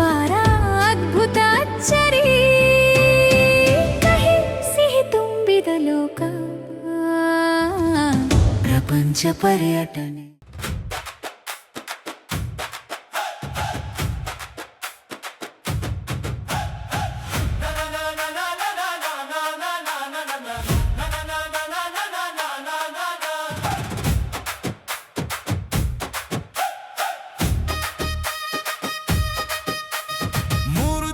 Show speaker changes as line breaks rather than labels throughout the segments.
ಅಪಾರ ಅದ್ಭುತ ಅಚ್ಚರಿ ಕಹಿ ಸಿಹಿ ತುಂಬಿದ ಲೋಕ ಪ್ರಪಂಚ ಪರ್ಯಟನೆ.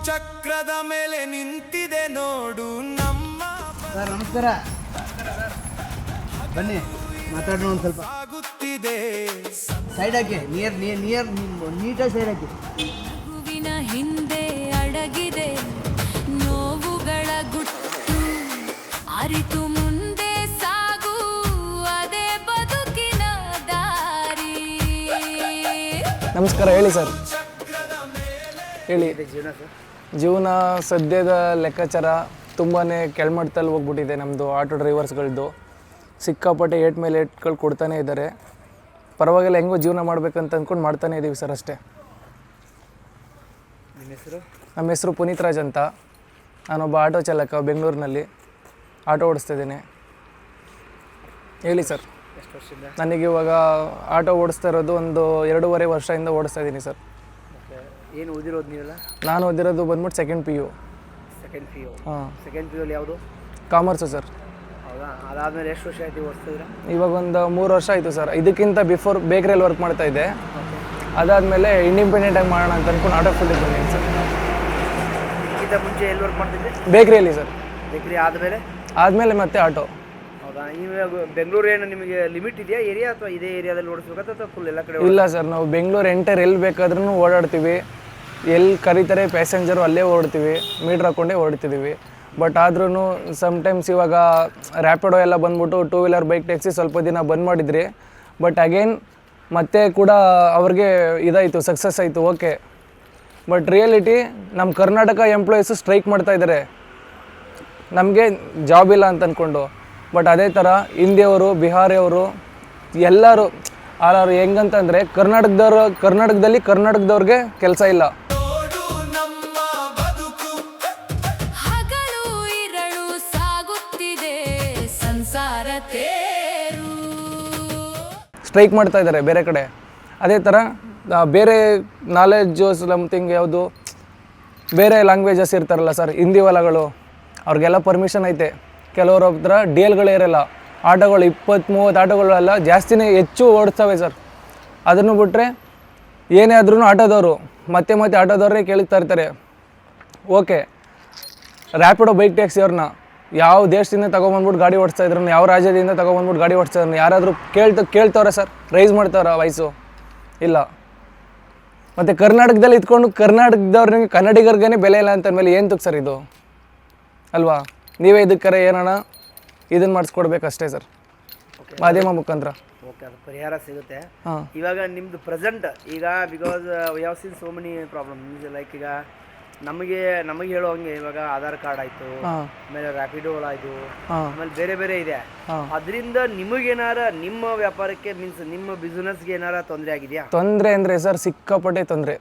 ಚಕ್ರದ ಮೇಲೆ ನಿಂತಿದೆ ನೋಡು ನಮ್ಮ.
ಸರ್ ನಮಸ್ಕಾರ, ಬನ್ನಿ ಮಾತಾಡೋಣ ಒಂದು ಸ್ವಲ್ಪ.
ಆಗುತ್ತಿದೆ
ಸೈಡ್ ಹಾಕಿ, ನಿಯರ್ ನೀಟಾಗಿ ಸೈಡ್ ಹಾಕಿ.
ಹೂವಿನ ಹಿಂದೆ ಅಡಗಿದೆ ನೋವುಗಳ ಗುಟ್ಟು, ಅರಿತು ಮುಂದೆ ಸಾಗು ಅದೇ ಬದುಕಿನ ದಾರಿ.
ನಮಸ್ಕಾರ, ಹೇಳಿ ಸರ್. ಹೇಳಿ.
ಜೀವನ ಸರ್,
ಜೀವನ ಸದ್ಯದ ಲೆಕ್ಕಾಚಾರ ತುಂಬಾ ಕೆಳಮಟ್ಟದಲ್ಲಿ ಹೋಗ್ಬಿಟ್ಟಿದೆ ನಮ್ಮದು. ಆಟೋ ಡ್ರೈವರ್ಸ್ಗಳದ್ದು ಸಿಕ್ಕಾಪಟ್ಟೆ ಏಟ್ ಮೇಲೆ ಏಟ್ಗಳು ಕೊಡ್ತಾನೆ ಇದ್ದಾರೆ. ಪರವಾಗಿಲ್ಲ, ಹೆಂಗೋ ಜೀವನ ಮಾಡ್ಬೇಕಂತ ಅಂದ್ಕೊಂಡು ಮಾಡ್ತಾನೆ ಇದ್ದೀವಿ ಸರ್, ಅಷ್ಟೇ.
ನಿಮ್ಮ ಹೆಸರು?
ನಮ್ಮ ಹೆಸರು ಪುನೀತ್ ರಾಜ್ ಅಂತ. ನಾನೊಬ್ಬ ಆಟೋ ಚಾಲಕ, ಬೆಂಗಳೂರಿನಲ್ಲಿ ಆಟೋ ಓಡಿಸ್ತಿದ್ದೀನಿ. ಹೇಳಿ ಸರ್.
ಎಷ್ಟು ವರ್ಷದಿಂದ?
ನನಗಿವಾಗ ಆಟೋ ಓಡಿಸ್ತಾ ಇರೋದು ಒಂದು 2.5 ವರ್ಷದಿಂದ ಓಡಿಸ್ತಾ ಇದ್ದೀನಿ ಸರ್.
ಏನು ಓದಿರೋದು ನೀವೆಲ್ಲ?
ನಾನು ಓದಿರೋದು ಬಂದ್ಬಿಟ್ಟು ಸೆಕೆಂಡ್ PU.
Second PU.
ಹಾಂ.
ಸೆಕೆಂಡ್ PU ಯಾವುದು?
Commerce sir.
ಹೌದಾ? ಅದಾದಮೇಲೆ ಎಷ್ಟು ವರ್ಷ ಆಯ್ತು ಓಡಿಸ್ತಿದ್ದೀರಾ?
ಇವಾಗ ಒಂದು 3 ವರ್ಷ ಆಯಿತು ಸರ್. ಇದಕ್ಕಿಂತ ಬಿಫೋರ್ ಬೇಕ್ರಿಯಲ್ಲಿ ವರ್ಕ್ ಮಾಡ್ತಾ ಇದ್ದೆ. ಅದಾದಮೇಲೆ ಇಂಡಿಪೆಂಡೆಂಟಾಗಿ ಮಾಡೋಣ ಅಂತ ಅಂದ್ಕೊಂಡು ಆಟೋ ಫೀಲ್ಡಿಗೆ ಬಂದಿದ್ದೀನಿ ಸರ್.
ಇದಕ್ಕಿಂತ ಮುಂಚೆ ಎಲ್ಲಿ ವರ್ಕ್ ಮಾಡ್ತಿದ್ದೆ?
ಬೇಕ್ರಿಯಲ್ಲಿ ಸರ್.
ಬೇಕ್ರಿ
ಆದಮೇಲೆ ಮತ್ತೆ ಆಟೋ.
ಹೌದಾ? ನೀವು ಬೆಂಗಳೂರು ಏನು ನಿಮಗೆ ಲಿಮಿಟ್ ಇದೆಯಾ ಏರಿಯಾ, ಅಥವಾ ಇದೇ ಏರಿಯಾದಲ್ಲಿ ಓಡಿಸ್ಬೇಕಾ ಅಥವಾ ಫುಲ್ ಎಲ್ಲ ಕಡೆ?
ಇಲ್ಲ ಸರ್, ನಾವು ಬೆಂಗಳೂರು ಎಂಟರ್ ಎಲ್ಲಿ ಬೇಕಾದ್ರೂ ಓಡಾಡ್ತೀವಿ. ಎಲ್ಲಿ ಕರೀತಾರೆ ಪ್ಯಾಸೆಂಜರು ಅಲ್ಲೇ ಓಡ್ತೀವಿ, ಮೀಟ್ರ್ ಹಾಕ್ಕೊಂಡೇ ಓಡ್ತಿದ್ದೀವಿ. ಬಟ್ ಆದ್ರೂ ಸಮ್ಟೈಮ್ಸ್ ಇವಾಗ ರ್ಯಾಪಿಡೋ ಎಲ್ಲ ಬಂದ್ಬಿಟ್ಟು 2 ವೀಲರ್ ಬೈಕ್ ಟ್ಯಾಕ್ಸಿ ಸ್ವಲ್ಪ ದಿನ ಬಂದ್ ಮಾಡಿದ್ರಿ. ಬಟ್ ಅಗೇನ್ ಮತ್ತೆ ಕೂಡ ಅವ್ರಿಗೆ ಇದಾಯಿತು, ಸಕ್ಸಸ್ ಆಯಿತು, ಓಕೆ. ಬಟ್ ರಿಯಾಲಿಟಿ ನಮ್ಮ ಕರ್ನಾಟಕ ಎಂಪ್ಲಾಯೀಸು ಸ್ಟ್ರೈಕ್ ಮಾಡ್ತಾಯಿದ್ದಾರೆ, ನಮಗೆ ಜಾಬ್ ಇಲ್ಲ ಅಂತ ಅಂದ್ಕೊಂಡು. ಬಟ್ ಅದೇ ಥರ ಹಿಂದಿಯವರು, ಬಿಹಾರಿಯವರು ಎಲ್ಲರೂ ಹೆಂಗಂತಂದರೆ ಕರ್ನಾಟಕದವ್ರಿಗೆ ಕೆಲಸ ಇಲ್ಲ.
ಹಗಲು ಇರಳು ಸಾಗುತ್ತಿದೆ ಸಂಸಾರ ತೇರು.
ಸ್ಟ್ರೈಕ್ ಮಾಡ್ತಾ ಇದ್ದಾರೆ ಬೇರೆ ಕಡೆ. ಅದೇ ಥರ ಬೇರೆ ನಾಲೆಡ್ಜು ಸಮಥಿಂಗ್ ಯಾವುದು ಬೇರೆ ಲ್ಯಾಂಗ್ವೇಜಸ್ ಇರ್ತಾರಲ್ಲ ಸರ್, ಹಿಂದಿ ಹೊಲಗಳು, ಅವ್ರಿಗೆಲ್ಲ ಪರ್ಮಿಷನ್ ಐತೆ. ಕೆಲವ್ರ ಹತ್ರ DLಗಳೇ ಇರೋಲ್ಲ. ಆಟೋಗಳು 20-30 ಆಟೋಗಳೆಲ್ಲ ಜಾಸ್ತಿನೇ ಹೆಚ್ಚು ಓಡಿಸ್ತವೆ ಸರ್. ಅದನ್ನು ಬಿಟ್ಟರೆ ಏನೇ ಆದ್ರೂ ಆಟೋದವರು ಮತ್ತೆ ಆಟೋದವ್ರನ್ನೇ ಕೇಳ್ತಾ ಇರ್ತಾರೆ. ಓಕೆ, ರ್ಯಾಪಿಡೋ ಬೈಕ್ ಟ್ಯಾಕ್ಸಿ ಅವ್ರನ್ನ ಯಾವ ದೇಶದಿಂದ ತೊಗೊಬಂದ್ಬಿಟ್ಟು ಗಾಡಿ ಓಡಿಸ್ತಾ ಇದ್ರು, ಯಾವ ರಾಜ್ಯದಿಂದ ತೊಗೊಬಂದ್ಬಿಟ್ಟು ಗಾಡಿ ಓಡಿಸ್ತಾ ಇದ್ರು, ಯಾರಾದರೂ ಕೇಳ್ತವ್ರೆ ಸರ್? ರೈಸ್ ಮಾಡ್ತಾವ್ರ ವಾಯ್ಸು? ಇಲ್ಲ. ಮತ್ತು ಕರ್ನಾಟಕದಲ್ಲಿ ಇದ್ಕೊಂಡು ಕರ್ನಾಟಕದವ್ರಿಗೆ, ಕನ್ನಡಿಗರಿಗೇ ಬೆಲೆ ಇಲ್ಲ ಅಂತಂದಮೇಲೆ ಏನು ತುಕ್ ಸರ್ ಇದು ಅಲ್ವಾ? ನೀವೇ ಇದಕ್ಕೆ ಏನಣ್ಣ ಇದನ್ನು ಮಾಡಿಸ್ಕೊಡ್ಬೇಕಷ್ಟೇ ಸರ್, ಮಾಧ್ಯಮ ಮುಖಾಂತರ.
ಓಕೆ, ಅದು ಪರಿಹಾರ ಸಿಗುತ್ತೆ.
ಹಾಂ.
ಇವಾಗ ನಿಮ್ಮದು ಪ್ರೆಸೆಂಟ್ ಈಗ, because we have seen so many problem. Like ಈಗ ನಮಗೆ ಹೇಳೋ ಹಂಗೆ ಇವಾಗ ಆಧಾರ್ ಕಾರ್ಡ್ ಆಯಿತು, ಆಮೇಲೆ ರ್ಯಾಪಿಡೋಗಳಾಯಿತು, ಆಮೇಲೆ ಬೇರೆ ಇದೆ. ಅದರಿಂದ ನಿಮಗೇನಾರ ನಿಮ್ಮ ವ್ಯಾಪಾರಕ್ಕೆ ಮೀನ್ಸ್ ನಿಮ್ಮ ಬಿಸ್ನೆಸ್ಗೆ ಏನಾರ ತೊಂದರೆ ಆಗಿದೆಯಾ?
ತೊಂದರೆ ಅಂದರೆ ಸರ್ ಸಿಕ್ಕಾಪಟ್ಟೆ ತೊಂದರೆ.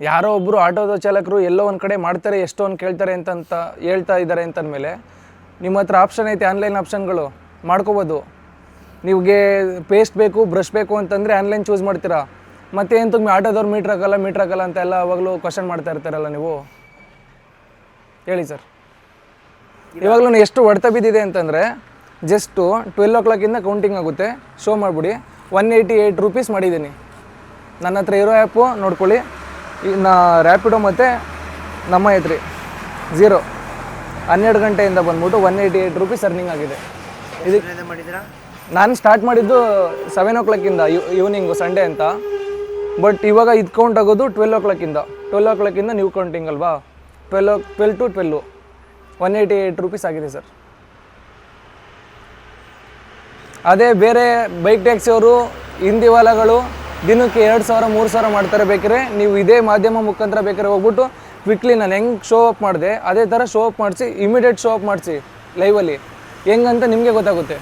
ಯಾರೋ ಒಬ್ಬರು ಆಟೋದ ಚಾಲಕರು ಎಲ್ಲೋ ಒಂದು ಕಡೆ ಮಾಡ್ತಾರೆ, ಎಷ್ಟೋ ಒಂದು ಕೇಳ್ತಾರೆ ಅಂತ ಹೇಳ್ತಾ ಇದ್ದಾರೆ ಅಂತಂದಮೇಲೆ ನಿಮ್ಮ ಹತ್ರ ಆಪ್ಷನ್ ಐತೆ, ಆನ್ಲೈನ್ ಆಪ್ಷನ್ಗಳು ಮಾಡ್ಕೋಬೋದು. ನಿಮಗೆ ಪೇಸ್ಟ್ ಬೇಕು, ಬ್ರಷ್ ಬೇಕು ಅಂತಂದರೆ ಆನ್ಲೈನ್ ಚೂಸ್ ಮಾಡ್ತೀರಾ. ಮತ್ತೆ ಏನು ತುಮ್ಮಿ ಆಟೋದವ್ರು ಮೀಟ್ರ್ ಹಾಕಲ್ಲ ಅಂತ ಎಲ್ಲ ಅವಾಗಲೂ ಕ್ವಶನ್ ಮಾಡ್ತಾ ಇರ್ತಾರಲ್ಲ ನೀವು. ಹೇಳಿ ಸರ್. ಇವಾಗಲೂ ಎಷ್ಟು ಹೊಡೆತ ಬಿದ್ದಿದೆ ಅಂತಂದರೆ ಜಸ್ಟು 12 o'clock ಕೌಂಟಿಂಗ್ ಆಗುತ್ತೆ. ಶೋ ಮಾಡಿಬಿಡಿ, 188 rupees ಮಾಡಿದ್ದೀನಿ. ನನ್ನ ಹತ್ರ ಇರೋ ಆ್ಯಪು ನೋಡ್ಕೊಳ್ಳಿ. ಇನ್ನು ರ್ಯಾಪಿಡೋ ಮತ್ತು ನಮ್ಮ ಐತ್ರಿ 0 12 ಗಂಟೆಯಿಂದ ಬಂದ್ಬಿಟ್ಟು 188 rupees ಅರ್ನಿಂಗ್ ಆಗಿದೆ. ಇದಕ್ಕೆ
ಮಾಡಿದ್ದೀರಾ?
ನಾನು ಸ್ಟಾರ್ಟ್ ಮಾಡಿದ್ದು 7 o'clock ಈವ್ನಿಂಗು ಸಂಡೇ ಅಂತ. ಬಟ್ ಇವಾಗ ಇದು ಕೌಂಟ್ ಆಗೋದು 12 o'clock 12 o'clock ನ್ಯೂ ಕೌಂಟಿಂಗ್ ಅಲ್ವಾ? 12 to 12 188 rupees ಆಗಿದೆ ಸರ್. ಅದೇ ಬೇರೆ ಬೈಕ್ ಟ್ಯಾಕ್ಸಿಯವರು, ಹಿಂದಿ ವಾಲಾಗಳು ದಿನಕ್ಕೆ 2,000 3,000 ಮಾಡ್ತಾರೆ. ಬೇಕಾದ್ರೆ ನೀವು ಇದೇ ಮಾಧ್ಯಮ ಮುಖಾಂತರ ಬೇಕಾದ್ರೆ ಹೋಗ್ಬಿಟ್ಟು ಕ್ವಿಕ್ಲಿ ನಾನು ಹೆಂಗೆ ಶೋ ಅಪ್ ಮಾಡಿದೆ ಅದೇ ಥರ ಶೋ ಅಪ್ ಮಾಡಿಸಿ, ಇಮಿಡಿಯೇಟ್ ಶೋ ಅಪ್ ಮಾಡಿಸಿ. ಲೈವಲ್ಲಿ ಹೆಂಗಂತ ನಿಮಗೆ ಗೊತ್ತಾಗುತ್ತೆ.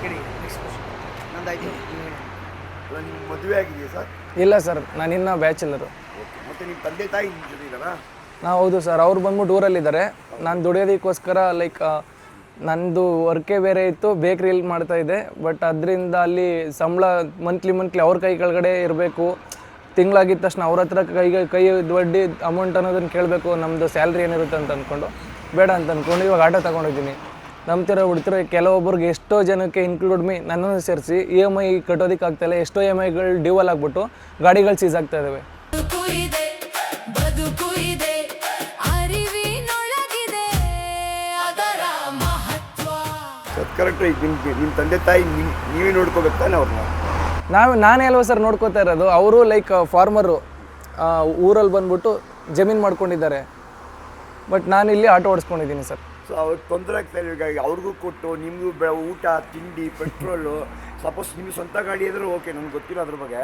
ಕೇಳಿ ನೆಕ್ಸ್ಟ್ ಕ್ವಶನ್ ನಂದಾಯ್ತು.
ನಿಮ್ಮ ಮದುವೆ ಆಗಿದೆಯಾ ಸರ್?
ಇಲ್ಲ ಸರ್, ನಾನಿನ್ನ ಬ್ಯಾಚುಲರು.
ಮತ್ತು ನಿಮ್ಮ ತಂದೆ ತಾಯಿ ನಿಮ್ಮ ಜೊತೆ ಇದ್ದಾರಾ?
ಹೌದು ಸರ್, ಅವ್ರು ಬಂದ್ಬಿಟ್ಟು ಊರಲ್ಲಿದ್ದಾರೆ. ನಾನು ದುಡಿಯೋದಕ್ಕೋಸ್ಕರ ಲೈಕ್ ನಂದು ವರ್ಕೇ ಬೇರೆ ಇತ್ತು, ಬೇಕ್ರಿಯಲ್ಲಿ ಮಾಡ್ತಾಯಿದ್ದೆ. ಬಟ್ ಅದರಿಂದ ಅಲ್ಲಿ ಸಂಬಳ ಮಂತ್ಲಿ ಅವ್ರ ಕೈ ಕೆಳಗಡೆ ಇರಬೇಕು. ತಿಂಗಳಾಗಿದ್ದ ತಕ್ಷಣ ಅವ್ರ ಹತ್ರ ಕೈ ದೊಡ್ಡ ಅಮೌಂಟ್ ಅನ್ನೋದನ್ನು ಕೇಳಬೇಕು, ನಮ್ಮದು ಸ್ಯಾಲ್ರಿ ಏನಿರುತ್ತೆ ಅಂತ ಅಂದ್ಕೊಂಡು ಬೇಡ ಅಂತ ಅಂದ್ಕೊಂಡು ಇವಾಗ ಆಟೋ ತೊಗೊಂಡಿದ್ದೀನಿ. ನಂಬ್ತಿರೋ ಬಿಡ್ತಿರೋ ಕೆಲವೊಬ್ರಿಗೆ ಎಷ್ಟೋ ಜನಕ್ಕೆ ಇನ್ಕ್ಲೂಡ್ ಮೀ ನನ್ನನ್ನು ಸೇರಿಸಿ EMI ಕಟ್ಟೋದಕ್ಕೆ ಆಗ್ತಾಯಿಲ್ಲ. ಎಷ್ಟೋ EMIಗಳು ಡ್ಯೂವಲ್ ಆಗಿಬಿಟ್ಟು ಗಾಡಿಗಳು ಸೀಸ್ ಆಗ್ತಾ ಇದ್ದಾವೆ.
ಬದುಕು ಇದೆ, ಅರಿವಿನೊಳಗಿದೆ ಅದರ ಮಹತ್ವ.
ಕರೆಕ್ಟ್. ಈಗ ನಿಮ್ಮ ತಂದೆ ತಾಯಿ ನೀವೇ ನೋಡ್ಕೋಬೇಕು ತಾನೆ ಅವ್ರನ್ನ?
ನಾನೇ ಅಲ್ವಾ ಸರ್ ನೋಡ್ಕೋತಾ ಇರೋದು. ಅವರು ಲೈಕ್ ಫಾರ್ಮರು, ಊರಲ್ಲಿ ಬಂದ್ಬಿಟ್ಟು ಜಮೀನು ಮಾಡ್ಕೊಂಡಿದ್ದಾರೆ. ಬಟ್ ನಾನಿಲ್ಲಿ ಆಟೋ ಓಡಿಸ್ಕೊಂಡಿದ್ದೀನಿ ಸರ್.
ಸೊ ಅವ್ರಿಗೆ ತೊಂದರೆ ಆಗ್ತಾ ಇಲ್ಲ. ಈಗ ಅವ್ರಿಗೂ ಕೊಟ್ಟು ನಿಮಗೂ ಊಟ ತಿಂಡಿ ಪೆಟ್ರೋಲು, ಸಪೋಸ್ ನಿಮ್ಗೆ ಸ್ವಂತ ಗಾಡಿ ಇದ್ರೆ ಓಕೆ, ನನಗೆ ಗೊತ್ತಿಲ್ಲ ಅದ್ರ ಬಗ್ಗೆ.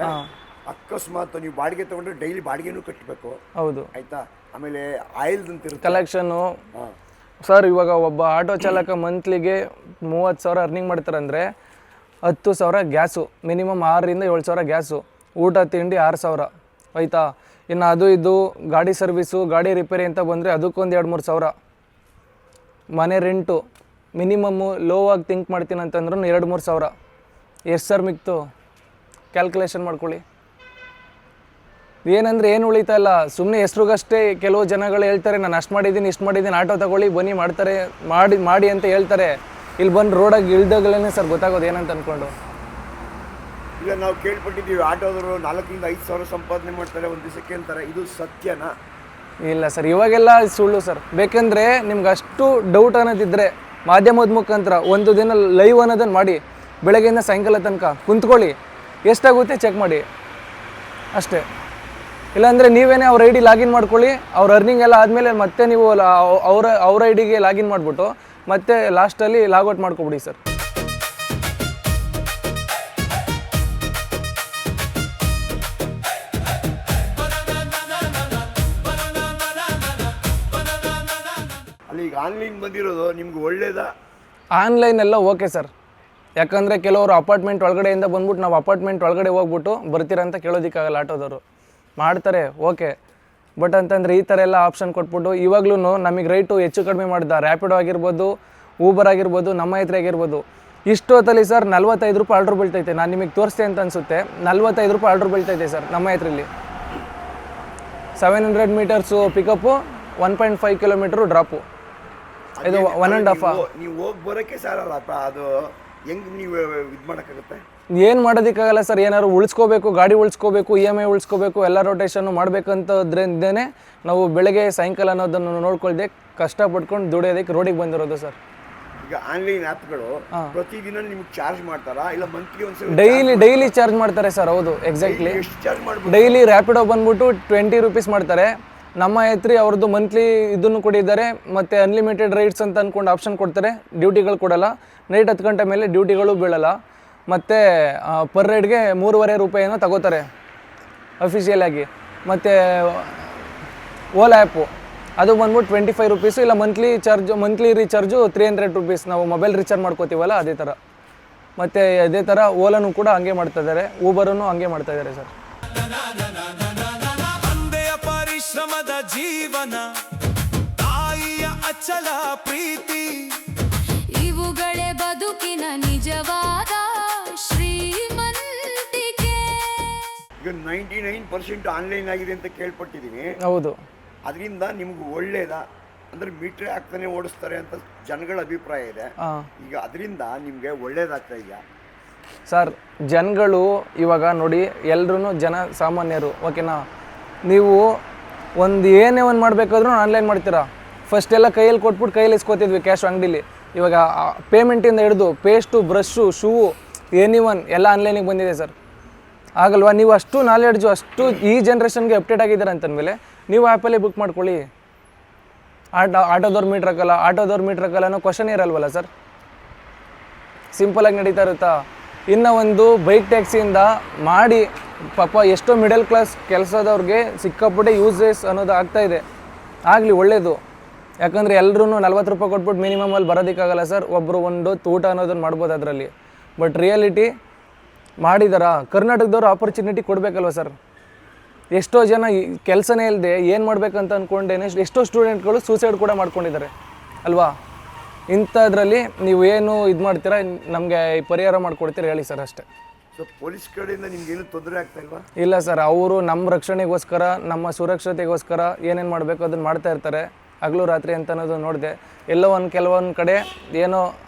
ಅಕಸ್ಮಾತ್ ನೀವು ಬಾಡಿಗೆ ತೊಗೊಂಡ್ರೆ ಡೈಲಿ ಬಾಡಿಗೆನೂ ಕಟ್ಟಬೇಕು.
ಹೌದು,
ಆಯಿತಾ? ಆಮೇಲೆ ಆಯಿಲ್ದಂತ ಇರುತ್ತೆ,
ಕಲೆಕ್ಷನ್ನು. ಸರ್ ಇವಾಗ ಒಬ್ಬ ಆಟೋ ಚಾಲಕ ಮಂತ್ಲಿಗೆ 30,000 ಅರ್ನಿಂಗ್ ಮಾಡ್ತಾರಂದರೆ 10,000 ಗ್ಯಾಸು, ಮಿನಿಮಮ್ 6,000 to 7,000 ಗ್ಯಾಸು, ಊಟ ತಿಂಡಿ 6,000 ಆಯಿತಾ. ಇನ್ನು ಅದು ಇದು ಗಾಡಿ ಸರ್ವಿಸು, ಗಾಡಿ ರಿಪೇರಿ ಅಂತ ಬಂದರೆ ಅದಕ್ಕೊಂದು 2-3 ಸಾವಿರ. ಮನೆ ರೆಂಟು ಮಿನಿಮಮ್ಮು ಲೋ ಆಗಿ ಥಿಂಕ್ ಮಾಡ್ತೀನಿ ಅಂತಂದ್ರೂ 2-3 ಸಾವಿರ. ಎಷ್ಟು ಸರ್ ಮಿಕ್ತು? ಕ್ಯಾಲ್ಕುಲೇಷನ್ ಮಾಡ್ಕೊಳ್ಳಿ. ಏನಂದರೆ ಏನು ಉಳಿತಾ ಇಲ್ಲ, ಸುಮ್ಮನೆ ಹೆಸ್ರಿಗಷ್ಟೇ ಕೆಲವು ಜನಗಳು ಹೇಳ್ತಾರೆ ನಾನು ಅಷ್ಟು ಮಾಡಿದ್ದೀನಿ ಇಷ್ಟು ಮಾಡಿದ್ದೀನಿ, ಆಟೋ ತಗೊಳ್ಳಿ ಬನ್ನಿ ಮಾಡ್ತಾರೆ, ಮಾಡಿ ಅಂತ ಹೇಳ್ತಾರೆ. ಇಲ್ಲಿ ಬಂದು ರೋಡಾಗಿ ಇಳ್ದಾಗಲೇ ಸರ್ ಗೊತ್ತಾಗೋದು ಏನಂತ ಅಂದ್ಕೊಂಡು.
ಈಗ ನಾವು ಕೇಳ್ಪಟ್ಟಿದ್ದೀವಿ ಆಟೋದವರು 4,000 to 5,000 ಸಂಪಾದನೆ ಮಾಡ್ತಾರೆ ಒಂದು ದಿವಸಕ್ಕೆ ಅಂತಾರೆ. ಇದು ಸತ್ಯನಾ?
ಇಲ್ಲ ಸರ್, ಇವಾಗೆಲ್ಲ ಸುಳ್ಳು ಸರ್. ಬೇಕೆಂದರೆ ನಿಮ್ಗೆ ಅಷ್ಟು ಡೌಟ್ ಅನ್ನೋದಿದ್ದರೆ ಮಾಧ್ಯಮದ ಮುಖಾಂತರ ಒಂದು ದಿನ ಲೈವ್ ಅನ್ನೋದನ್ನು ಮಾಡಿ, ಬೆಳಗ್ಗೆಯಿಂದ ಸಾಯಂಕಾಲ ತನಕ ಕುಂತ್ಕೊಳ್ಳಿ, ಎಷ್ಟಾಗುತ್ತೆ ಚೆಕ್ ಮಾಡಿ ಅಷ್ಟೇ. ಇಲ್ಲಾಂದರೆ ನೀವೇನೇ ಅವ್ರ ಐ ಡಿ ಲಾಗಿನ್ ಮಾಡ್ಕೊಳ್ಳಿ, ಅವ್ರ ಅರ್ನಿಂಗ್ ಎಲ್ಲ ಆದಮೇಲೆ ಮತ್ತೆ ನೀವು ಅವ್ರ ಐ ಡಿಗೆ ಲಾಗಿನ್ ಮಾಡಿಬಿಟ್ಟು ಮತ್ತೆ ಲಾಸ್ಟಲ್ಲಿ ಲಾಗೌಟ್ ಮಾಡ್ಕೊಬಿಡಿ ಸರ್.
ಅಲ್ಲಿ ಈಗ ಆನ್ಲೈನ್ ಬಂದಿರೋದು ನಿಮ್ಗೆ ಒಳ್ಳೇದಾ?
ಆನ್ಲೈನ್ ಎಲ್ಲ ಓಕೆ ಸರ್. ಯಾಕಂದರೆ ಕೆಲವರು ಅಪಾರ್ಟ್ಮೆಂಟ್ ಒಳಗಡೆಯಿಂದ ಬಂದ್ಬಿಟ್ಟು ನಾವು ಅಪಾರ್ಟ್ಮೆಂಟ್ ಒಳಗಡೆ ಹೋಗ್ಬಿಟ್ಟು ಬರ್ತೀರಾ ಅಂತ ಕೇಳೋದಕ್ಕಾಗಲ್ಲ. ಆಟೋದವರು ಮಾಡ್ತಾರೆ ಓಕೆ, ಬಟ್ ಅಂತಂದರೆ ಈ ಥರ ಎಲ್ಲ ಆಪ್ಷನ್ ಕೊಟ್ಬಿಟ್ಟು ಇವಾಗ್ಲೂ ನಮಗೆ ರೈಟು ಹೆಚ್ಚು ಕಡಿಮೆ ಮಾಡಿದ. ರ್ಯಾಪಿಡೋ ಆಗಿರ್ಬೋದು, ಊಬರ್ ಆಗಿರ್ಬೋದು, ನಮ್ಮ ಹತ್ರ ಆಗಿರ್ಬೋದು. ಇಷ್ಟೊತ್ತಲ್ಲಿ ಸರ್ 45 ರೂಪಾಯಿ ಆರ್ಡ್ರ್ ಬೀಳ್ತೈತೆ. ನಾನು ನಿಮಗೆ ತೋರಿಸ್ತೆ ಅಂತ ಅನಿಸುತ್ತೆ, 45 ರೂಪಾಯಿ ಆರ್ಡ್ರ್ ಬೀಳ್ತೈತೆ ಸರ್ ನಮ್ಮ ಹತ್ರಲ್ಲಿ. 700 ಮೀಟರ್ಸು ಪಿಕಪ್ಪು, 1.5 ಕಿಲೋಮೀಟ್ರು ಡ್ರಾಪು. ಇದು 1.5
ನೀವು ಹೋಗಿ ಬರೋಕ್ಕೆ ಸಾರಲ್ಲ. ಅದು ಹೆಂಗೆ ನೀವು ಇದು ಮಾಡೋಕ್ಕಾಗುತ್ತೆ?
ಏನು ಮಾಡೋದಕ್ಕಾಗಲ್ಲ ಸರ್. ಏನಾದ್ರು ಉಳಿಸ್ಕೋಬೇಕು, ಗಾಡಿ ಉಳಿಸ್ಕೋಬೇಕು, EMI ಉಳಿಸ್ಕೋಬೇಕು, ಎಲ್ಲ ರೊಟೇಷನ್ನು ಮಾಡಬೇಕಂತದ್ರಿಂದನೇ ನಾವು ಬೆಳಗ್ಗೆ ಸಾಯಂಕಾಲ ಅನ್ನೋದನ್ನು ನೋಡ್ಕೊಳ್ದೆ ಕಷ್ಟಪಟ್ಕೊಂಡು ದುಡಿಯೋದಕ್ಕೆ ರೋಡಿಗೆ ಬಂದಿರೋದು ಸರ್.
ಈಗ ಆನ್ಲೈನ್ ಆ್ಯಪ್ಗಳು ಪ್ರತಿದಿನ ನಿಮ್ಗೆ ಚಾರ್ಜ್ ಮಾಡ್ತಾರಾ ಇಲ್ಲ ಮಂತ್ಲಿ ಒಂದ್ಸಲ?
ಡೈಲಿ ಚಾರ್ಜ್ ಮಾಡ್ತಾರೆ ಸರ್. ಹೌದು, ಎಕ್ಸಾಕ್ಟ್ಲಿ.
ಎಷ್ಟು ಚಾರ್ಜ್ ಮಾಡ್ಬೋದು?
ಡೈಲಿ ರ್ಯಾಪಿಡೋ ಬಂದ್ಬಿಟ್ಟು 20 ರೂಪೀಸ್ ಮಾಡ್ತಾರೆ. ನಮ್ಮ ಹತ್ರ ಅವ್ರದ್ದು ಮಂತ್ಲಿ ಇದನ್ನು ಕೊಟ್ಟಿದ್ದಾರೆ, ಮತ್ತು ಅನ್ಲಿಮಿಟೆಡ್ ರೈಡ್ಸ್ ಅಂತ ಅಂದ್ಕೊಂಡು ಆಪ್ಷನ್ ಕೊಡ್ತಾರೆ. ಡ್ಯೂಟಿಗಳು ಕೊಡಲ್ಲ, ನೈಟ್ 10 ಗಂಟೆ ಮೇಲೆ ಡ್ಯೂಟಿಗಳು ಬೀಳಲ್ಲ. ಮತ್ತು ಪರ್ ರೈಡ್ಗೆ 3.5 ರೂಪಾಯಿನೋ ತಗೋತಾರೆ ಅಫಿಷಿಯಲ್ ಆಗಿ. ಮತ್ತು ಓಲಾ ಆ್ಯಪು ಅದು ಬಂದ್ಬಿಟ್ಟು 25 ರೂಪೀಸು, ಇಲ್ಲ ಮಂತ್ಲಿ ರೀಚಾರ್ಜು 300 ರೂಪೀಸ್. ನಾವು ಮೊಬೈಲ್ ರೀಚಾರ್ಜ್ ಮಾಡ್ಕೋತೀವಲ್ಲ ಅದೇ ಥರ. ಮತ್ತು ಅದೇ ಥರ ಓಲಾನು ಕೂಡ ಹಂಗೆ ಮಾಡ್ತಾಯಿದ್ದಾರೆ, ಊಬರನ್ನು ಹಂಗೆ ಮಾಡ್ತಾಯಿದ್ದಾರೆ ಸರ್.
ತಂದೆಯ ಪರಿಶ್ರಮದ ಜೀವನ, ತಾಯಿಯ ಅಚಲ ಪ್ರೀತಿ,
ಇವುಗಳೇ ಬದುಕಿನ ನಿಜವಾದ ಶ್ರೀಮಂತಿಕೆ.
ಈಗ 99% ಆನ್ಲೈನ್ ಆಗಿದೆ ಅಂತ ಕೇಳ್ಪಟ್ಟಿದ್ದೀನಿ.
ಹೌದು.
ಅದರಿಂದ ನಿಮ್ಗೆ ಒಳ್ಳೇದಾ? ಅಂದರೆ ಮೀಟ್ರೇ ಆಗ್ತಾನೆ ಓಡಿಸ್ತಾರೆ ಅಂತ ಜನಗಳ ಅಭಿಪ್ರಾಯ ಇದೆ. ಈಗ ಅದರಿಂದ ನಿಮಗೆ ಒಳ್ಳೇದಾಗ್ತಾ ಇದೆಯಾ?
ಸರ್, ಜನಗಳು ಇವಾಗ ನೋಡಿ, ಎಲ್ಲರೂ ಜನ ಸಾಮಾನ್ಯರು ಓಕೆನಾ. ನೀವು ಏನೇ ಒಂದು ಮಾಡಬೇಕಾದ್ರೂ ಆನ್ಲೈನ್ ಮಾಡ್ತೀರಾ. ಫಸ್ಟ್ ಎಲ್ಲ ಕೈಯಲ್ಲಿ ಕೊಟ್ಬಿಟ್ಟು ಕೈಯಲ್ಲಿ ಇಸ್ಕೊತಿದ್ವಿ ಕ್ಯಾಶ್ ಅಂಗಡಿಲಿ. ಇವಾಗ ಪೇಮೆಂಟಿಂದ ಹಿಡಿದು ಪೇಸ್ಟು, ಬ್ರಷ್ಷು, ಶೂವು, ಎನಿವನ್ ಎಲ್ಲ ಆನ್ಲೈನಿಗೆ ಬಂದಿದೆ ಸರ್. ಆಗಲ್ವಾ? ನೀವು ಅಷ್ಟು ನಾಲೆಡ್ಜು, ಅಷ್ಟು ಈ ಜನ್ರೇಷನ್ಗೆ ಅಪ್ಡೇಟ್ ಆಗಿದ್ದಾರೆ ಅಂತಂದಮೇಲೆ ನೀವು ಆ್ಯಪಲ್ಲೇ ಬುಕ್ ಮಾಡ್ಕೊಳ್ಳಿ. ಆಟೋದವ್ರು ಮೀಟ್ರ್ ಹಾಕಲ್ಲ ಅನ್ನೋ ಕ್ವಶನ್ ಇರಲ್ವಲ್ಲ ಸರ್. ಸಿಂಪಲಾಗಿ ನಡೀತಾ ಇರುತ್ತಾ? ಇನ್ನು ಒಂದು ಬೈಕ್ ಟ್ಯಾಕ್ಸಿಯಿಂದ ಮಾಡಿ ಪಾಪ ಎಷ್ಟೋ ಮಿಡಲ್ ಕ್ಲಾಸ್ ಕೆಲಸದವ್ರಿಗೆ ಸಿಕ್ಕಾಪಟ್ಟೆ ಯೂಸಸ್ ಅನ್ನೋದು ಆಗ್ತಾಯಿದೆ. ಆಗಲಿ ಒಳ್ಳೆಯದು. ಯಾಕಂದರೆ ಎಲ್ಲರೂ 40 ರೂಪಾಯಿ ಕೊಟ್ಬಿಟ್ಟು ಮಿನಿಮಮಲ್ಲಿ ಬರೋದಕ್ಕಾಗಲ್ಲ ಸರ್. ಒಬ್ಬರು ಒಂದು ಊಟ ಅನ್ನೋದನ್ನು ಮಾಡ್ಬೋದು ಅದರಲ್ಲಿ. ಬಟ್ ರಿಯಾಲಿಟಿ ಮಾಡಿದಾರಾ? ಕರ್ನಾಟಕದವ್ರು ಆಪರ್ಚುನಿಟಿ ಕೊಡಬೇಕಲ್ವ ಸರ್. ಎಷ್ಟೋ ಜನ ಕೆಲಸನೇ ಇಲ್ಲದೆ ಏನು ಮಾಡಬೇಕಂತ ಅಂದ್ಕೊಂಡೇನೆ ಎಷ್ಟೋ ಸ್ಟೂಡೆಂಟ್ಗಳು ಸೂಸೈಡ್ ಕೂಡ ಮಾಡ್ಕೊಂಡಿದ್ದಾರೆ ಅಲ್ವಾ. ಇಂಥದ್ರಲ್ಲಿ ನೀವು ಏನು ಇದು ಮಾಡ್ತೀರಾ, ನಮಗೆ ಪರಿಹಾರ ಮಾಡಿಕೊಡ್ತೀರಾ ಹೇಳಿ ಸರ್ ಅಷ್ಟೇ.
ಸೊ ಪೊಲೀಸ್ ಕಡೆಯಿಂದ ನಿಮ್ಗೇನು ತೊಂದರೆ ಆಗ್ತಾ ಇಲ್ವಾ?
ಇಲ್ಲ ಸರ್, ಅವರು ನಮ್ಮ ರಕ್ಷಣೆಗೋಸ್ಕರ, ನಮ್ಮ ಸುರಕ್ಷತೆಗೋಸ್ಕರ ಏನೇನು ಮಾಡಬೇಕು ಅದನ್ನು ಮಾಡ್ತಾ ಇರ್ತಾರೆ ಹಗಲು ರಾತ್ರಿ ಅಂತ ಅನ್ನೋದು ನೋಡಿದೆ. ಎಲ್ಲೋ ಕೆಲವೊಂದು ಕಡೆ ಏನೋ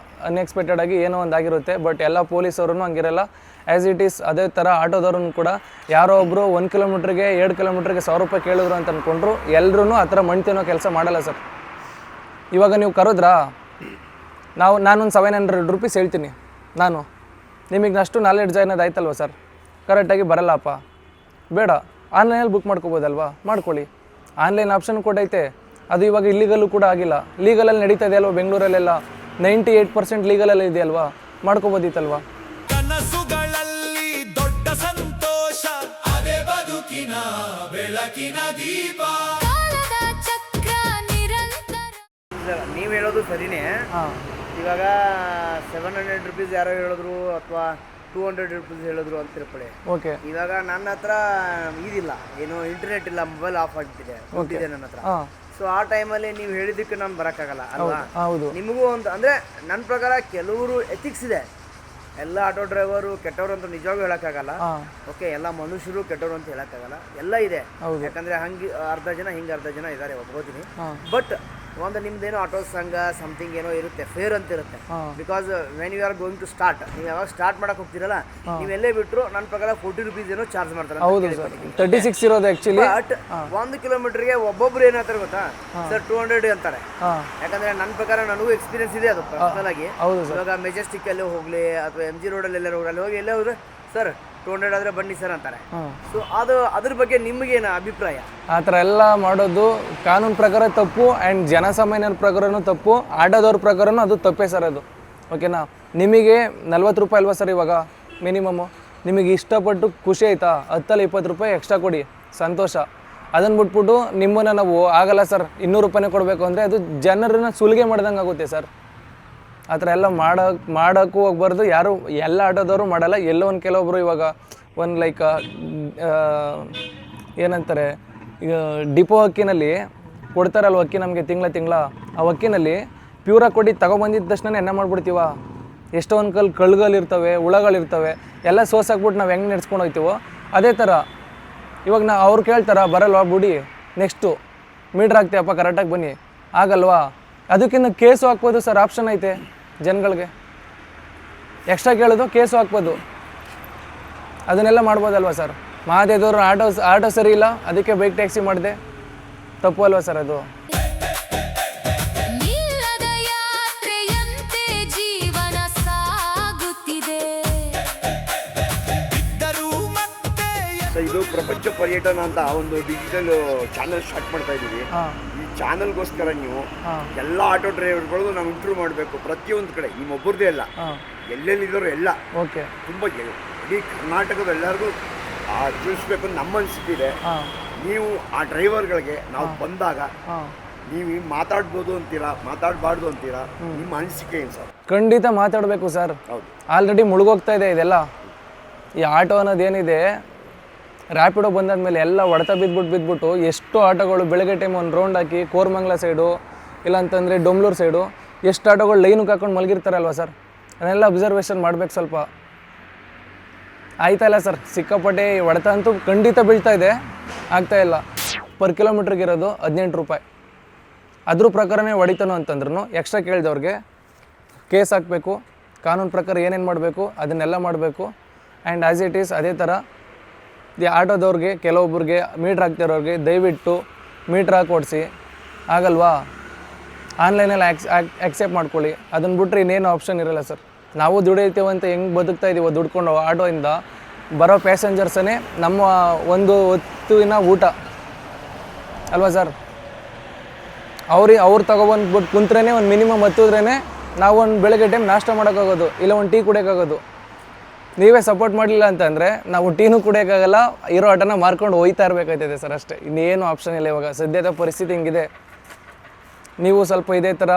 ಅನ್ಎಕ್ಸ್ಪೆಕ್ಟೆಡ್ ಆಗಿ ಏನೋ ಒಂದು ಆಗಿರುತ್ತೆ. ಬಟ್ ಎಲ್ಲ ಪೊಲೀಸವ್ರೂ ಹಂಗಿರಲ್ಲ. ಆ್ಯಸ್ ಇಟ್ ಈಸ್ ಅದೇ ಥರ ಆಟೋದವ್ರನ್ನ ಕೂಡ ಯಾರೋ ಒಬ್ಬರು 1 ಕಿಲೋಮೀಟ್ರಿಗೆ 2 ಕಿಲೋಮೀಟ್ರಿಗೆ 1000 ರೂಪಾಯಿ ಕೇಳಿದ್ರು ಅಂತ ಅಂದ್ಕೊಂಡ್ರು ಎಲ್ಲರೂ ಆ ಥರ ಮಣ್ತಿನೋ ಕೆಲಸ ಮಾಡಲ್ಲ ಸರ್. ಇವಾಗ ನೀವು ಕರೆದ್ರಾ, ನಾನೊಂದು 700 ರೂಪೀಸ್ ಹೇಳ್ತೀನಿ, ನಿಮಗೆ ಅಷ್ಟು ನಾಲೆಡ್ಜ್ ಅನ್ನೋದು ಆಯ್ತಲ್ವ ಸರ್. ಕರೆಕ್ಟಾಗಿ ಬರಲ್ಲಪ್ಪ, ಬೇಡ ಆನ್ಲೈನಲ್ಲಿ ಬುಕ್ ಮಾಡ್ಕೋಬೋದಲ್ವಾ, ಮಾಡ್ಕೊಳ್ಳಿ. ಆನ್ಲೈನ್ ಆಪ್ಷನ್ ಕೊಟ್ಟೈತೆ. ಅದು ಇವಾಗ ಇಲ್ಲಿಗಲ್ಲೂ ಕೂಡ ಆಗಿಲ್ಲ, ಲೀಗಲಲ್ಲಿ ನಡೀತಾ ಇದೆ ಅಲ್ವಾ. ಬೆಂಗಳೂರಲ್ಲೆಲ್ಲ 98% ಲೀಗಲಲ್ಲಿ ಇದೆಯಲ್ವಾ, ಮಾಡ್ಕೋಬೋದಿತ್ತಲ್ವಾ.
ಕನಸುಗಳಲ್ಲಿ ದೊಡ್ಡ ಸಂತೋಷ, ಅದೇ ಬದುಕಿನ ಬೆಳಕಿನ ದೀಪ.
ಕಾಲದ ಚಕ್ರ ನಿರಂತರ.
ನೀವು ಹೇಳೋದು ಸರಿನೇ.
ಹಾಂ,
ಇವಾಗ 700 ರೂಪೀಸ್ ಯಾರೋ ಹೇಳಿದ್ರು ಅಥವಾ 200 ರೂಪೀಸ್ ಹೇಳಿದ್ರು ಅಂತ ತಿಳ್ಕೊಳ್ಳಿ.
ಓಕೆ.
ಇವಾಗ ನನ್ನ ಹತ್ರ ಇದಿಲ್ಲ, ಏನು ಇಂಟರ್ನೆಟ್ ಇಲ್ಲ, ಮೊಬೈಲ್ ಆಫ್ ಆಗ್ತಿದೆ, ದುಡ್ಡಿದೆ ನನ್ನ ಹತ್ರ.
ಹಾಂ,
ಸೊ ಆ ಟೈಮಲ್ಲಿ ನೀವು ಹೇಳಿದ್ದಕ್ಕೆ ನಾನು ಬರೋಕ್ಕಾಗಲ್ಲ ಅಲ್ವಾ.
ಹೌದು.
ನಿಮಗೂ ಒಂದು ಅಂದರೆ ನನ್ನ ಪ್ರಕಾರ ಕೆಲವರು ಎಥಿಕ್ಸ್ ಇದೆ. ಎಲ್ಲ ಆಟೋ ಡ್ರೈವರು ಕೆಟ್ಟವರು ಅಂತ ನಿಜವಾಗೂ ಹೇಳೋಕ್ಕಾಗಲ್ಲ. ಓಕೆ, ಎಲ್ಲ ಮನುಷ್ಯರು ಕೆಟ್ಟವರು ಅಂತ ಹೇಳೋಕ್ಕಾಗಲ್ಲ, ಎಲ್ಲ ಇದೆ. ಯಾಕಂದರೆ ಹಂಗೆ ಅರ್ಧ ಜನ ಹಿಂಗೆ ಅರ್ಧ ಜನ ಇದ್ದಾರೆ, ಒಪ್ಕೋತೀನಿ. ಬಟ್ ಒಂದು ನಿಮ್ದೇನೋ ಆಟೋ ಸಂಘ ಸಮಥಿಂಗ್ ಏನೋ ಇರುತ್ತೆ, ಫೇರ್ ಅಂತ ಇರುತ್ತೆ. Because when you are going to start, ನೀವು ಯಾವಾಗ ಸ್ಟಾರ್ಟ್ ಮಾಡಕ್ಕೆ ಹೋಗ್ತಿರಲ್ಲ, ನೀವೆಲ್ಲೇ ಬಿಟ್ಟರು ನನ್ನ ಪ್ರಕಾರ 40 ರೂಪೀಸ್ ಏನೋ ಚಾರ್ಜ್ ಮಾಡ್ತಾರೆ.
ಹೌದು ಸರ್, 36 ಇರೋದು ಆ್ಯಕ್ಚುಲಿ.
ಬಟ್ 1 ಕಿಲೋಮೀಟರ್ಗೆ ಒಬ್ಬೊಬ್ರು ಏನಾಗ್ತಾರೆ ಗೊತ್ತಾ ಸರ್, 200 ಅಂತಾರೆ. ಯಾಕಂದ್ರೆ ನನ್ನ ಪ್ರಕಾರ ನನಗೂ ಎಕ್ಸ್ಪೀರಿಯನ್ಸ್ ಇದೆ ಅದು ಪರ್ಸನಲ್ ಆಗಿ. ಇವಾಗ ಮೆಜೆಸ್ಟಿಕ್ ಅಲ್ಲಿ ಹೋಗ್ಲಿ ಅಥವಾ MG ರೋಡಲ್ಲಿ ಎಲ್ಲರೂ ಹೋಗಲಿ, ಹೋಗಿ ಎಲ್ಲೇ ಹೋದ್ರೆ ಸರ್ 200 ಆದರೆ ಬನ್ನಿ ಸರ್ ಅಂತಾರೆ. ಸೊ ಅದ್ರ ಬಗ್ಗೆ ನಿಮಗೇನು ಅಭಿಪ್ರಾಯ?
ಆ ಥರ ಎಲ್ಲ ಮಾಡೋದು ಕಾನೂನು ಪ್ರಕಾರ ತಪ್ಪು, ಆ್ಯಂಡ್ ಜನಸಾಮಾನ್ಯರ ಪ್ರಕಾರನೂ ತಪ್ಪು, ಆಟೋದವ್ರ ಪ್ರಕಾರನೂ ಅದು ತಪ್ಪೇ ಸರ್ ಅದು. ಓಕೆನಾ. ನಿಮಗೆ 40 ರೂಪಾಯಿ ಅಲ್ವಾ ಸರ್ ಇವಾಗ ಮಿನಿಮಮ್ಮು. ನಿಮಗೆ ಇಷ್ಟಪಟ್ಟು ಖುಷಿ ಆಯಿತಾ, 10 20 ರೂಪಾಯಿ ಎಕ್ಸ್ಟ್ರಾ ಕೊಡಿ, ಸಂತೋಷ. ಅದನ್ನು ಬಿಟ್ಬಿಟ್ಟು ನಿಮ್ಮನ್ನು ನಾವು ಆಗಲ್ಲ ಸರ್ 200 ರೂಪಾಯಿನೇ ಕೊಡಬೇಕು ಅಂದರೆ ಅದು ಜನರನ್ನ ಸುಲಿಗೆ ಮಾಡ್ದಂಗೆ ಆಗುತ್ತೆ ಸರ್. ಆ ಥರ ಎಲ್ಲ ಮಾಡೋಕ್ಕೂ ಹೋಗ್ಬಾರ್ದು. ಯಾರು ಎಲ್ಲ ಆಟೋದವರು ಮಾಡಲ್ಲ. ಎಲ್ಲೋ ಒಂದು ಕೆಲವೊಬ್ಬರು ಇವಾಗ ಒಂದು ಲೈಕ್ ಏನಂತಾರೆ, ಈಗ ಡಿಪೋ ಅಕ್ಕಿನಲ್ಲಿ ಕೊಡ್ತಾರಲ್ವ ಅಕ್ಕಿ ನಮಗೆ ತಿಂಗಳ ಆ ಅಕ್ಕಿನಲ್ಲಿ ಪ್ಯೂರಾಗಿ ಕೊಟ್ಟು ತಗೊಬಂದಿದ್ದ ತಕ್ಷಣ ಎಣ್ಣೆ ಮಾಡಿಬಿಡ್ತೀವ. ಎಷ್ಟೋ ಒಂದು ಕಳ್ಗಳಿರ್ತವೆ, ಹುಳಗಳಿರ್ತವೆ, ಎಲ್ಲ ಸೋಸಾಕ್ಬಿಟ್ಟು ನಾವು ಹೆಂಗೆ ನಡೆಸ್ಕೊಂಡು ಹೋಗ್ತೀವೋ ಅದೇ ಥರ. ಇವಾಗ ಅವ್ರು ಕೇಳ್ತಾರ, ಬರಲ್ವಾ ಬಿಡಿ, ನೆಕ್ಸ್ಟು ಮೀಟ್ರ್ ಹಾಕ್ತೀವಪ್ಪ ಕರೆಕ್ಟಾಗಿ ಬನ್ನಿ, ಆಗಲ್ವಾ, ಅದಕ್ಕಿಂತ ಕೇಸು ಹಾಕ್ಬೋದು ಸರ್. ಆಪ್ಷನ್ ಐತೆ ಜನಗಳಿಗೆ, ಎಕ್ಸ್ಟ್ರಾ ಕೇಳೋದು ಕೇಸು ಹಾಕ್ಬೋದು, ಅದನ್ನೆಲ್ಲ ಮಾಡ್ಬೋದಲ್ವ ಸರ್. ಮಹಾದೇವ್ರು ಆಟೋ ಸರಿ ಇಲ್ಲ ಅದಕ್ಕೆ ಬೈಕ್ ಟ್ಯಾಕ್ಸಿ ಮಾಡಿದೆ, ತಪ್ಪು ಅಲ್ವಾ ಸರ್ ಅದು?
ನಿಲ್ಲದ ಯಾತ್ರೆಯಂತೆ ಜೀವನ ಸಾಗುತ್ತಿದೆ.
ಸೊ ಇದು ಪ್ರಪಂಚ ಪರ್ಯಟನ ಅಂತ ಒಂದು ಡಿಜಿಟಲ್ ಚಾನಲ್ ಸ್ಟಾರ್ಟ್ ಮಾಡ್ತಾ ಇದ್ದೀವಿ. ಈ ಚಾನಲ್ಗೋಸ್ಕರ ನೀವು ಎಲ್ಲ ಆಟೋ ಡ್ರೈವರ್ಗಳು ನಾವು ಇಂಟರ್ವ್ಯೂ ಮಾಡಬೇಕು, ಪ್ರತಿಯೊಂದು ಕಡೆ, ನಿಮ್ಮೊಬ್ಬರದೇ ಅಲ್ಲ, ಎಲ್ಲೆಲ್ಲಿದ್ದಾರೋ ಎಲ್ಲ.
ಓಕೆ.
ತುಂಬ ಇಡೀ ಕರ್ನಾಟಕದ ಎಲ್ಲರಿಗೂ ತಿಳಿಸ್ಬೇಕು ನಮ್ಮ ಅನಿಸಿಕೆ ಇದೆ. ನೀವು ಆ ಡ್ರೈವರ್ಗಳಿಗೆ ನಾವು ಬಂದಾಗ ನೀವು ಮಾತಾಡ್ಬೋದು ಅಂತೀರಾ, ಮಾತಾಡಬಾರ್ದು ಅಂತೀರಾ, ನಿಮ್ಮ ಅನಿಸಿಕೆ ಏನು ಸರ್?
ಖಂಡಿತ ಮಾತಾಡಬೇಕು ಸರ್.
ಹೌದು,
ಆಲ್ರೆಡಿ ಮುಳುಗೋಗ್ತಾ ಇದೆ ಇದೆಲ್ಲ. ಈ ಆಟೋ ಅನ್ನೋದೇನಿದೆ, ರ್ಯಾಪಿಡೋ ಬಂದಾದ್ಮೇಲೆ ಎಲ್ಲ ಹೊಡೆತ ಬಿದ್ಬಿಟ್ಟು ಎಷ್ಟು ಆಟೋಗಳು ಬೆಳಗ್ಗೆ ಟೈಮ್ ಒಂದು ರೌಂಡ್ ಹಾಕಿ ಕೋರಮಂಗಲ ಸೈಡು ಇಲ್ಲಾಂತಂದರೆ ಡೊಮ್ಲೂರು ಸೈಡು ಎಷ್ಟು ಆಟೋಗಳು ಲೈನಿಗೆ ಹಾಕೊಂಡು ಮಲಗಿರ್ತಾರಲ್ವ ಸರ್. ಅದನ್ನೆಲ್ಲ ಅಬ್ಸರ್ವೇಷನ್ ಮಾಡ್ಬೇಕು ಸ್ವಲ್ಪ. ಆಯ್ತಾ ಇಲ್ಲ ಸರ್, ಸಿಕ್ಕಾಪಟ್ಟೆ ಹೊಡೆತ ಅಂತೂ ಖಂಡಿತ ಬೀಳ್ತಾ ಇದೆ, ಆಗ್ತಾಯಿಲ್ಲ. ಪರ್ ಕಿಲೋಮೀಟ್ರಿಗೆ ಇರೋದು 18 ರೂಪಾಯಿ. ಅದ್ರ ಪ್ರಕಾರನೇ ಹೊಡಿತಾನೋ ಅಂತಂದ್ರೂ ಎಕ್ಸ್ಟ್ರಾ ಕೇಳಿದವ್ರಿಗೆ ಕೇಸ್ ಹಾಕಬೇಕು. ಕಾನೂನು ಪ್ರಕಾರ ಏನೇನು ಮಾಡಬೇಕು ಅದನ್ನೆಲ್ಲ ಮಾಡಬೇಕು. ಆ್ಯಂಡ್ ಆ್ಯಸ್ ಇಟ್ ಈಸ್ ಅದೇ ಥರ ಈ ಆಟೋದವ್ರಿಗೆ ಕೆಲವೊಬ್ಬರಿಗೆ ಮೀಟ್ರ್ ಹಾಕ್ತಿರೋರಿಗೆ ದಯವಿಟ್ಟು ಮೀಟ್ರ್ ಹಾಕಿ ಓಡಿಸಿ, ಆಗಲ್ವಾ ಆನ್ಲೈನಲ್ಲಿ ಆಕ್ಸೆಪ್ಟ್ ಮಾಡ್ಕೊಳ್ಳಿ. ಅದನ್ನು ಬಿಟ್ಟರೆ ಇನ್ನೇನು ಆಪ್ಷನ್ ಇರಲ್ಲ ಸರ್. ನಾವು ದುಡಿತೀವಿ ಅಂತ ಹೆಂಗೆ ಬದುಕ್ತಾ ಇದ್ದೀವೋ ದುಡ್ಕೊಂಡು ಆಟೋಯಿಂದ ಬರೋ ಪ್ಯಾಸೆಂಜರ್ಸೇ ನಮ್ಮ ಒಂದು ಹೊತ್ತಿನ ಊಟ ಅಲ್ವಾ ಸರ್. ಅವ್ರು ತಗೊಬಂದ್ಬಿಟ್ಟು ಕುಂತ್ರೇ ಒಂದು ಮಿನಿಮಮ್ ಹತ್ತಿದ್ರೇ ನಾವು ಒಂದು ಬೆಳಗ್ಗೆ ಟೈಮ್ ನಾಷ್ಟ ಮಾಡೋಕ್ಕಾಗೋದು, ಇಲ್ಲ ಒಂದು ಟೀ ಕುಡಿಯೋಕ್ಕಾಗೋದು. ನೀವೇ ಸಪೋರ್ಟ್ ಮಾಡಲಿಲ್ಲ ಅಂತಂದರೆ ನಾವು ಟೀನೂ ಕುಡಿಯೋಕ್ಕಾಗಲ್ಲ, ಇರೋ ಆಟನ ಮಾರ್ಕೊಂಡು ಹೋಯ್ತಾ ಇರಬೇಕಾಯ್ತದೆ ಸರ್ ಅಷ್ಟೇ. ಇನ್ನೇನು ಆಪ್ಷನ್ ಇಲ್ಲ ಇವಾಗ ಸದ್ಯದ ಪರಿಸ್ಥಿತಿ ಹಿಂಗಿದೆ. ನೀವು ಸ್ವಲ್ಪ ಇದೇ ಥರ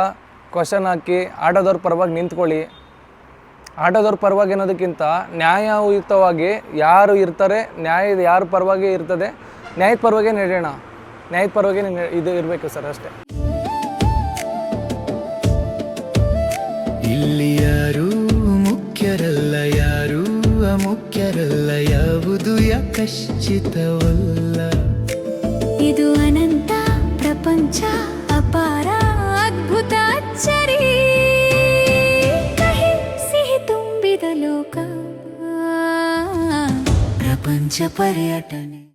ಕ್ವಶನ್ ಹಾಕಿ ಆಟೋದವ್ರ ಪರವಾಗಿ ನಿಂತ್ಕೊಳ್ಳಿ. ಆಟೋದವ್ರ ಪರವಾಗಿ ಅನ್ನೋದಕ್ಕಿಂತ ನ್ಯಾಯಯುತವಾಗಿ ಯಾರು ಇರ್ತಾರೆ, ನ್ಯಾಯದ ಯಾರ ಪರವಾಗಿ ಇರ್ತದೆ, ನ್ಯಾಯದ ಪರವಾಗಿ ನಡೆಯೋಣ. ನ್ಯಾಯದ ಪರವಾಗಿ ಇದು ಇರಬೇಕು ಸರ್, ಅಷ್ಟೇ.
ಇಲ್ಲಿ ಯಾರೂ ಮುಖ್ಯರಲ್ಲ, ಯಾರೂ ಅಮುಖ್ಯರಲ್ಲ, ಯಾವುದು ಯಾಕಶ್ಚಿತವಲ್ಲ.
ಇದು ಅನಂತ ಪ್ರಪಂಚ, ಅಪಾರ ಅದ್ಭುತ ಅಚ್ಚರಿ, ಕಹಿ ಸಿಹಿ ತುಂಬಿದ ಲೋಕ, ಪ್ರಪಂಚ ಪರ್ಯಟನೆ.